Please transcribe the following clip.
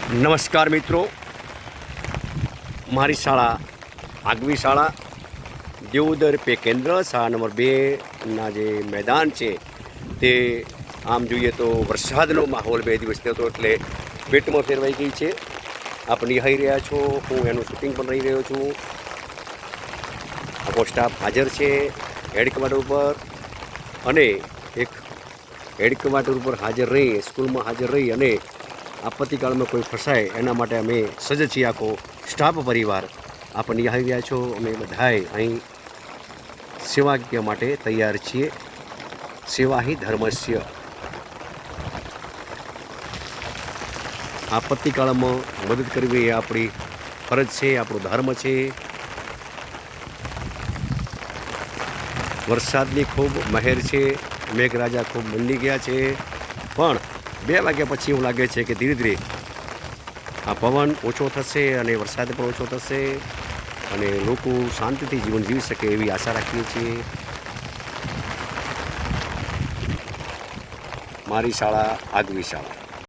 નમસ્કાર મિત્રો, મારી શાળા આગવી શાળા દેવોદર પે કેન્દ્ર શાળા નંબર 2ના જે મેદાન છે તે આમ જોઈએ તો વરસાદનો માહોલ 2 દિવસથી હતો એટલે બેટમાં ફેરવાઈ ગઈ છે. આપ નિહાળી રહ્યા છો, હું એનું શૂટિંગ પણ રહી રહ્યો છું. આખો સ્ટાફ હાજર છે હેડ ક્વાર્ટર ઉપર, અને એક હેડ ક્વાર્ટર ઉપર હાજર રહી સ્કૂલમાં હાજર રહી અને આપત્તિકાળમાં કોઈ ફસાય એના માટે અમે સજ્જ છીએ. આખો સ્ટાફ પરિવાર આપ નિહાળી રહ્યા છો. અમે બધાએ અહીં સેવાકીય માટે તૈયાર છીએ. સેવા હિ ધર્મસ્ય. આપત્તિકાળમાં મદદ કરવી એ આપણી ફરજ છે, આપણો ધર્મ છે. વરસાદની ખૂબ મહેર છે, મેઘરાજા ખૂબ મંડી ગયા છે, પણ 2 વાગ્યા પછી એવું લાગે છે કે ધીરે ધીરે આ પવન ઓછો થશે અને વરસાદ પણ ઓછો થશે અને લોકો શાંતિથી જીવન જીવી શકે એવી આશા રાખીએ છીએ. મારી શાળા આગવી શાળા.